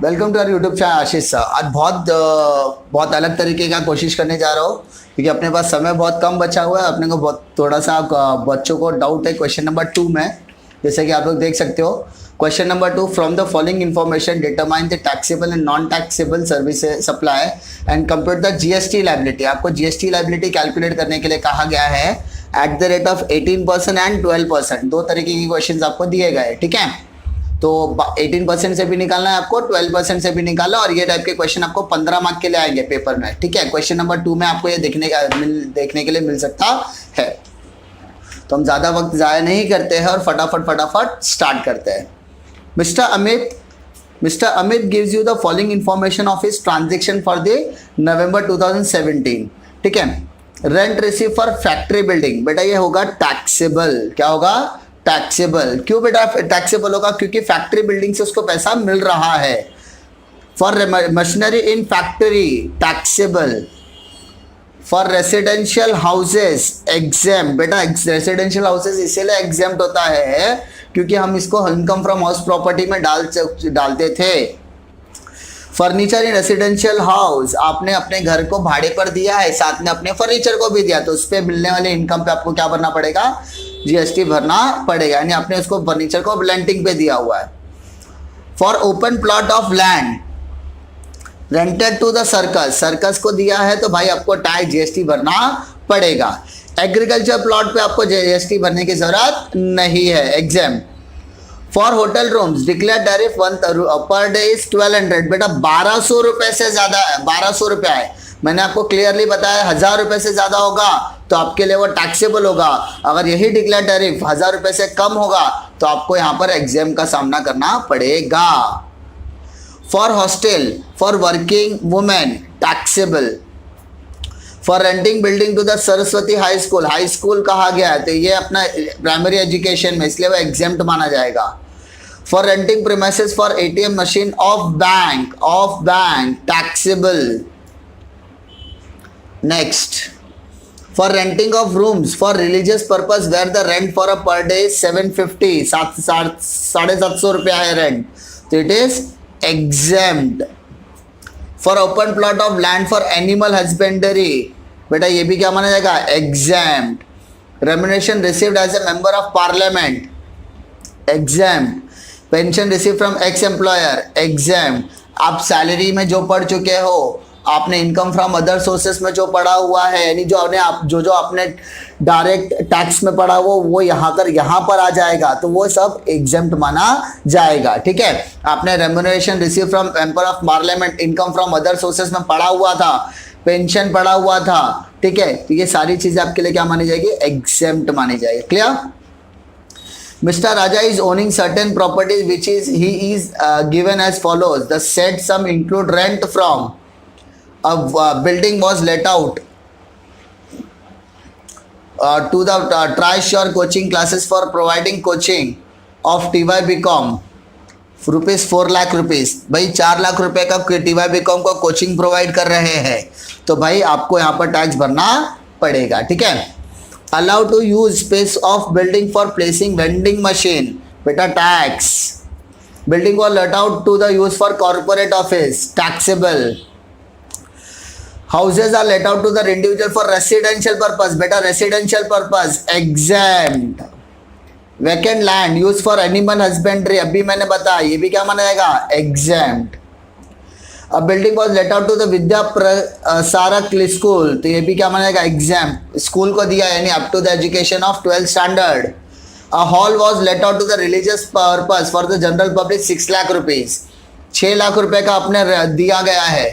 Welcome to our YouTube channel Ashish sir. आज बहुत अलग तरीके का कोशिश करने जा रहा हूँ क्योंकि अपने पास समय बहुत कम बचा हुआ है। अपने को बहुत थोड़ा सा बच्चों को डाउट है क्वेश्चन नंबर 2 में, जैसे कि आप लोग देख सकते हो। Question number 2, from the following information determine the taxable and non taxable service supply and compute the GST liability. आपको जीएसटी लायबिलिटी कैलकुलेट करने के लिए कहा गया है at the rate of 18% and 12%। दो तरीके की क्वेश्चन आपको दिए गए, ठीक है। तो 18% से भी निकालना है आपको, 12% से भी निकालना, और ये टाइप के क्वेश्चन आपको 15 मार्क के लिए आएंगे पेपर में, ठीक है। क्वेश्चन नंबर 2 में आपको ये देखने के लिए मिल सकता है। तो हम ज़्यादा वक्त ज़ाया नहीं करते हैं और फटाफट स्टार्ट करते हैं। Mister Amit gives you the following information of his transaction for the नवंबर 2017, ठीक है। Rent receive for factory building, बेटा ये होगा टैक्सेबल। क्या होगा? टैक्सेबल। क्यों बेटा टैक्सेबल होगा? क्योंकि फैक्ट्री बिल्डिंग से उसको पैसा मिल रहा है। For machinery in factory taxable. For residential houses exempt. बेटा रेसिडेंशियल हाउसेस इसीलिए एग्जेम्प्ट होता है क्योंकि हम इसको इनकम फ्रॉम हाउस प्रॉपर्टी में डालते थे। फर्नीचर इन रेसिडेंशियल हाउस, आपने अपने घर को भाड़े पर दिया है, साथ में अपने फर्नीचर को भी दिया, तो उस पर मिलने वाले इनकम पे आपको क्या भरना पड़ेगा? जीएसटी भरना पड़ेगा, यानी आपने उसको फर्नीचर को रेंटिंग पे दिया हुआ है। For open plot of land rented to the circus को दिया है तो भाई आपको टैक्स जीएसटी भरना पड़ेगा। एग्रीकल्चर प्लॉट पे आपको जीएसटी भरने की जरूरत नहीं है, exempt. For hotel rooms declare tariff per day is 1200। बेटा 1200 रुपए से ज्यादा है, 1200 रुपया है। मैंने आपको क्लियरली बताया 1000 रुपए से ज्यादा होगा तो आपके लिए वो टैक्सेबल होगा। अगर यही डिक्लेयर टैरिफ 1000 रुपए से कम होगा तो आपको यहाँ पर एग्जाम का सामना करना पड़ेगा। For hostel for working women taxable. For renting building to the Saraswati high school कहा गया है तो ये अपना प्राइमरी एजुकेशन में, इसलिए वो एग्जेम्प्ट माना जाएगा। For renting premises for ATM machine of bank taxable. Next, for renting of rooms for religious purpose where the rent for a per day 750, 750 रुपया है रेंट, तो it is exempt. For open plot of land for animal husbandry, बेटा ये भी क्या माना जाएगा? Exempt. Remuneration received as a member of parliament, exempt. Pension receive from ex employer, exempt. आप सैलरी में जो पढ़ चुके हो, आपने इनकम फ्रॉम अदर सोर्सेस में जो पढ़ा हुआ है, यानी जो आपने डायरेक्ट टैक्स में पढ़ा वो यहाँ पर आ जाएगा, तो वो सब एग्जेम्प्ट माना जाएगा, ठीक है। आपने remuneration receive from member of parliament, income from other sources में पढ़ा हुआ था, पेंशन पढ़ा हुआ था, ठीक है। तो ये सारी चीजें आपके लिए क्या मानी जाएगी? एग्जेम्प्ट मानी जाएगी। Clear? Mr. Raja is owning certain properties which he is given as follows. The said sum include rent from a building was let out to the Trisure coaching classes for providing coaching of TYBCOM rupees 4 lakh rupees. भाई 4 लाख रुपए का TYBCOM को coaching provide कर रहे हैं तो भाई आपको यहाँ पर टैक्स भरना पड़ेगा, ठीक है। Allow to use space of building for placing vending machine, बेटा tax. Building was let out to the use for corporate office, taxable. Houses are let out to the individual for residential purpose, बेटा residential purpose, exempt. Vacant land use for animal husbandry, अभी मैंने बताया, ये भी क्या माना जाएगा? Exempt. A building was let out to the Vidya Prasarak school, तो ये भी क्या माना जाएगा? एग्जाम्प्ट। स्कूल को दिया यानी up to the education of 12th standard. A hall was let out to the religious purpose for the general public 6 lakh rupees, 6 lakh रुपए का आपने दिया गया है,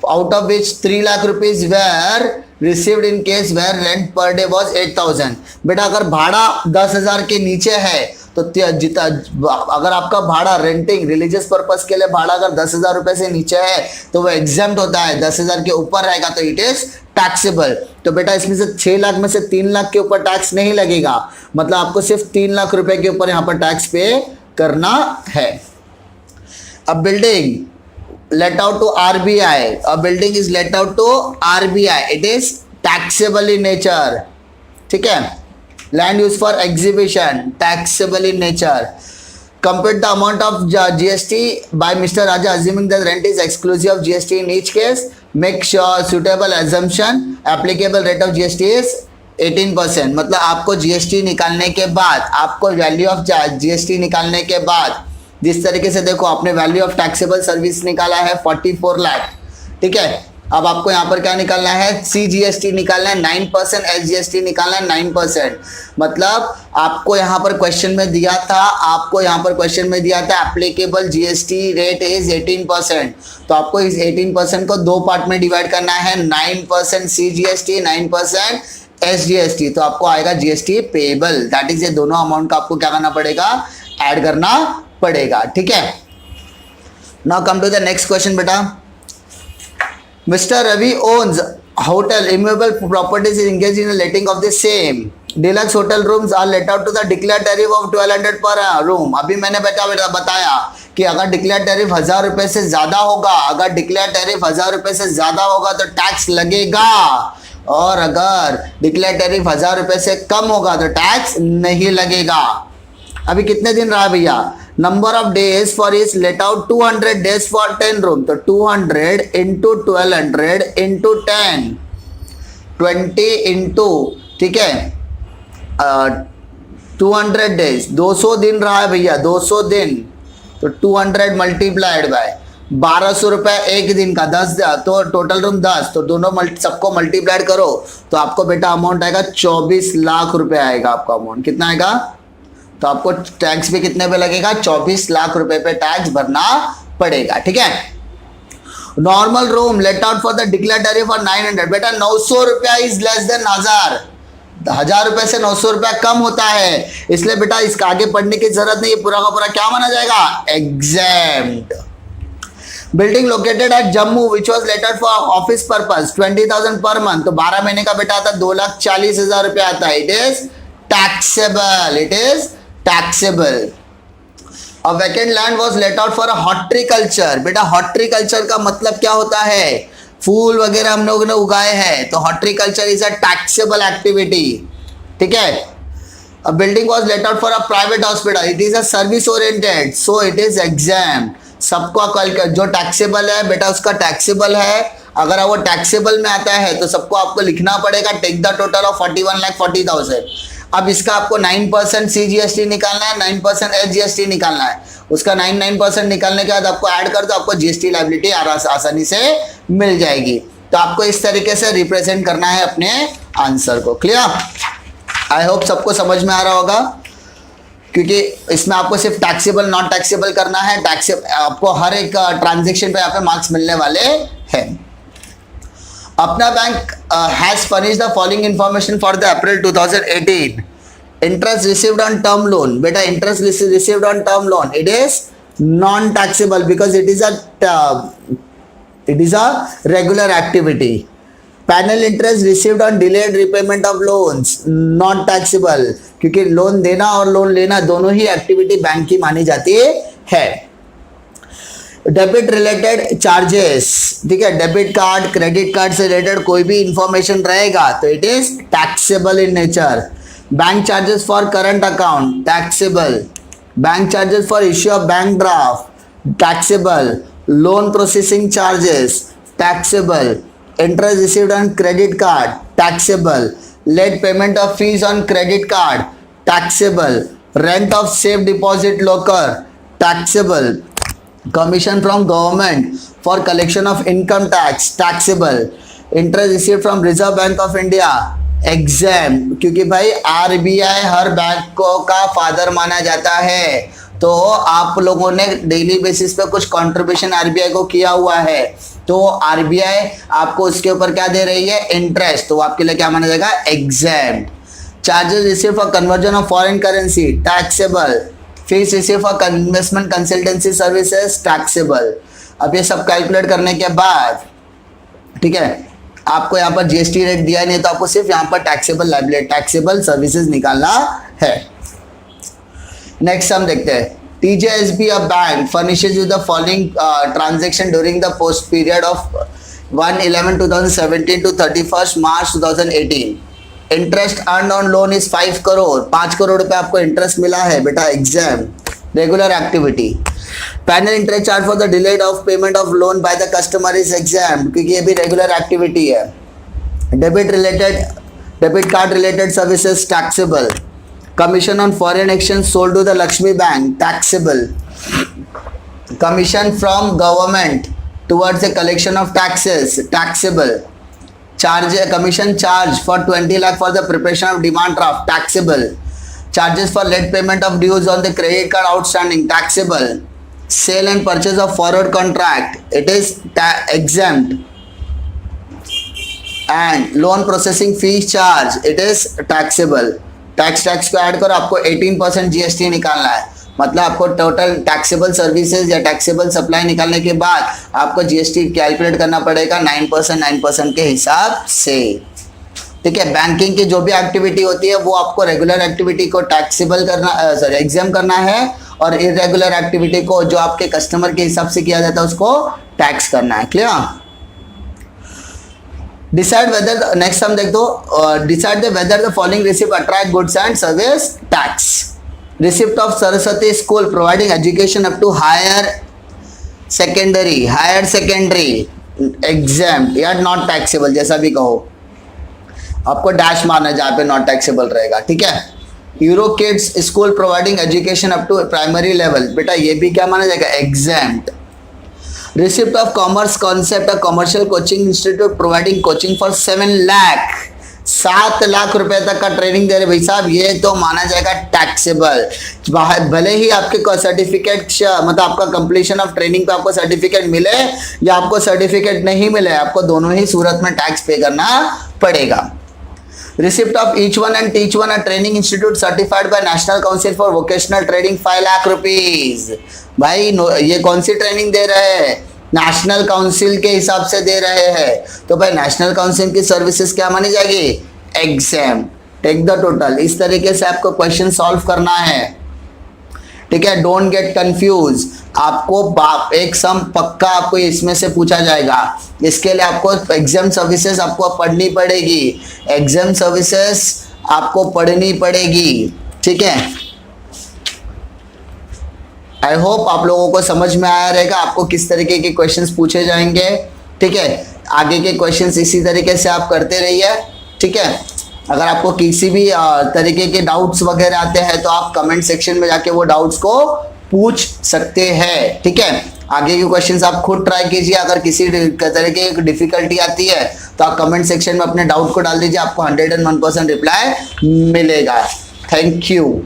out of which 3 lakh rupees were received in case where rent per day was 8000। बेटा अगर भाड़ा 10,000 के नीचे है तो अगर आपका भाड़ा रेंटिंग रिलीजियस पर्पस के लिए भाड़ा अगर 10,000 रुपए से नीचे है तो वो एग्जाम्प्ट होता है, 10,000 के ऊपर रहेगा तो इट इज टैक्सेबल। तो बेटा इसमें से 6 लाख में से 3 लाख के ऊपर टैक्स नहीं लगेगा, मतलब आपको सिर्फ 3 लाख रुपए के ऊपर यहाँ पर टैक्स पे करना है। अब building let out to RBI, a building is let out to RBI, it is taxable in nature, ठीक है। Land use for exhibition, taxable in nature. compute the amount of GST by Mr. Raja assuming that rent is exclusive of GST in each case. Make sure suitable assumption. Applicable rate of GST is 18%. मतलब आपको GST निकालने के बाद, आपको value of GST निकालने के बाद, जिस तरीके से देखो आपने वैल्यू ऑफ टैक्सेबल सर्विस निकाला है 44 लाख, ठीक है। अब आपको यहाँ पर क्या निकालना है, CGST निकालना है 9%, SGST निकालना है 9%। मतलब आपको यहाँ पर क्वेश्चन में दिया था, आपको यहाँ पर क्वेश्चन में दिया था एप्लीकेबल GST रेट इज 18%। तो आपको इस 18% को दो पार्ट में डिवाइड करना है, 9% CGST, 9% SGST। तो आपको आएगा GST पेएबल, दैट इज ये दोनों अमाउंट का आपको क्या करना पड़ेगा, ऐड करना पड़ेगा, ठीक है। Now come to the next question बेटा। Mr. Ravi owns hotel immovable properties is engaged in a letting of the same. Deluxe hotel rooms are let out to the declared tariff of 1200 per room. अभी मैंने बताया कि अगर declare tariff 1000 रुपए से ज्यादा होगा, अगर डिक्लेयर टैरिफ 1000 रुपए से ज्यादा होगा तो टैक्स लगेगा, और अगर डिक्लेयर टैरिफ 1000 रुपए से कम होगा तो टैक्स नहीं लगेगा। अभी कितने दिन रहा भैया, number of days for is let out 200 days for 10 room, तो 200 इंटू 1200 इंटू 10, 20 इंटू, ठीक है, 200 डेज, 200 दिन रहा है भैया, 200 दिन, तो 200 मल्टीप्लाइड बाय 1200 रुपए एक दिन का, 10 तो टोटल रूम 10, तो दोनों सबको मल्टीप्लाइड करो तो आपको बेटा अमाउंट आएगा 24 लाख रुपए आएगा आपका अमाउंट। कितना आएगा, तो आपको टैक्स भी कितने पे लगेगा, 24 लाख रुपए पे टैक्स भरना पड़ेगा, ठीक है। Normal room let out for the declare tariff for 900, बेटा 900 रुपया इज लेस देन 1000 रुपए से 900 रुपया कम होता है, इसलिए बेटा इसका आगे पढ़ने की जरूरत नहीं, पूरा का पूरा क्या माना जाएगा, exempt. Building located at Jammu which was let out for office purpose 20,000 per month, तो 12 महीने का बेटा आता है 2,40,000 रुपया आता है, it is taxable, it is taxable. A vacant land was let out for a horticulture, बेटा horticulture का मतलब क्या होता है, फूल वगैरह हम लोगों ने उगाए हैं, तो horticulture is a taxable activity, ठीक है। A building was let out for a private hospital, it is a service oriented, so it is exempt। सबको जो टैक्सेबल है बेटा उसका टैक्सेबल है, अगर वो टैक्सेबल में आता है तो सबको आपको लिखना पड़ेगा टेक द टोटल ऑफ 41,40,000। अब इसका आपको 9% CGST निकालना है, 9% SGST निकालना है, उसका 9% निकालने के बाद आपको ऐड कर दो, आपको GST लायबिलिटी आसानी से मिल जाएगी। तो आपको इस तरीके से रिप्रेजेंट करना है अपने आंसर को, क्लियर। आई होप सबको समझ में आ रहा होगा, क्योंकि इसमें आपको सिर्फ टैक्सेबल नॉन टैक्सेबल करना है, आपको हर एक ट्रांजेक्शन पे यहाँ पे मार्क्स मिलने वाले हैं। अपना bank has furnished the following information for the April 2018. Interest received on term loan, बेटा interest received on term loan, it is non taxable because it is a regular activity. Panel interest received on delayed repayment of loans, not taxable, क्योंकि loan देना और loan लेना दोनों ही activity bank की मानी जाती है। डेबिट रिलेटेड चार्जेस, ठीक है, डेबिट कार्ड क्रेडिट कार्ड से रिलेटेड कोई भी इंफॉर्मेशन रहेगा तो it is taxable in nature. Bank charges for current account taxable, bank charges for issue of bank draft taxable, loan processing charges taxable, interest received on credit card taxable, late payment of fees on credit card taxable, rent of safe deposit locker taxable, commission from government for collection of income tax taxable, interest received from Reserve Bank of India exempt, क्योंकि भाई RBI हर bank को का father माना जाता है, तो आप लोगों ने डेली बेसिस पे कुछ कंट्रीब्यूशन RBI को किया हुआ है, तो RBI आपको उसके ऊपर क्या दे रही है, इंटरेस्ट, तो आपके लिए क्या माना जाएगा, exempt. Charges receive for conversion of foreign currency taxable, fees receive for investment consultancy services taxable. अब ये सब कैलकुलेट करने के बाद, ठीक है, आपको यहाँ पर GST रेट दिया नहीं, तो आपको सिर्फ यहाँ पर टैक्सेबल लायबिलिटी टैक्सेबल सर्विसेज निकालना है। नेक्स्ट हम देखते हैं, TJSB a bank furnishes you the following transaction during the post period of 1/11/2017 to 31st March 2018। Interest earn on loan is 5 crore, 5 crore रुपए आपको इंटरेस्ट मिला है बेटा, exempt regular activity. Penal interest charge for the delayed of payment of loan by the customer is exempt, क्योंकि ये भी regular activity है। Debit card related services taxable. Commission on foreign exchange sold to the Lakshmi bank taxable. Commission from government towards the collection of taxes taxable. Commission charge for 20 lakh for the preparation of demand draft taxable. Charges for late payment of dues on the credit card outstanding taxable. Sale and purchase of forward contract, it is exempt. And loan processing fees charge, it is taxable. Tax को add करो, आपको 18% GST निकालना है। मतलब आपको total taxable services या taxable supply निकालने के बाद आपको जीएसटी कैलकुलेट करना पड़ेगा 9% के हिसाब से। ठीक है, बैंकिंग की जो भी एक्टिविटी होती है वो आपको रेगुलर एक्टिविटी को टैक्सेबल करना एग्जाम करना है, और इरेगुलर एक्टिविटी को जो आपके कस्टमर के हिसाब से किया जाता है उसको टैक्स करना है। क्लियर? डिसाइड वेदर, नेक्स्ट हम देख दो, decide whether the following receipt attract goods and service tax. Receipt of Saraswati school providing education up to higher secondary exempt या not taxable, जैसा भी कहो, आपको डैश मारना है जहाँ पे not taxable रहेगा। ठीक है, Euro Kids school providing education up to primary level, बेटा ये भी क्या माना जाएगा? Exempt. Receipt of commerce concept a commercial coaching institute providing coaching for 7 lakh रुपए तक का ट्रेनिंग दे रहे भाई साहब, ये तो माना जाएगा टैक्सेबल। भले ही आपके सर्टिफिकेट मतलब आपका कंप्लीशन ऑफ ट्रेनिंग पे आपको सर्टिफिकेट मिले या आपको सर्टिफिकेट नहीं मिले, आपको दोनों ही सूरत में टैक्स पे करना पड़ेगा। Receipt of each one and teach one a training institute certified by national council for vocational training 5 lakh rupees. भाई ये कौन सी ट्रेनिंग दे रहे हैं? नेशनल काउंसिल के हिसाब से दे रहे हैं, तो भाई नेशनल काउंसिल की सर्विसेज क्या मानी जाएगी? एग्जाम। Take the total. इस तरीके से आपको क्वेश्चन सॉल्व करना है। ठीक है, डोंट गेट कंफ्यूज। आपको एक सम पक्का आपको इसमें से पूछा जाएगा, इसके लिए आपको एग्जाम सर्विसेज आपको पढ़नी पड़ेगी, एग्जाम सर्विसेज आपको पढ़नी पड़ेगी। ठीक है, आई होप आप लोगों को समझ में आया रहेगा आपको किस तरीके के क्वेश्चंस पूछे जाएंगे। ठीक है, आगे के क्वेश्चंस इसी तरीके से आप करते रहिए। ठीक है, अगर आपको किसी भी तरीके के डाउट्स वगैरह आते हैं तो आप कमेंट सेक्शन में जाके वो डाउट्स को पूछ सकते हैं। ठीक है, आगे के क्वेश्चंस आप खुद ट्राई कीजिए। अगर किसी तरीके की डिफिकल्टी आती है तो आप कमेंट सेक्शन में अपने डाउट को डाल दीजिए, आपको 101% रिप्लाई मिलेगा। Thank you.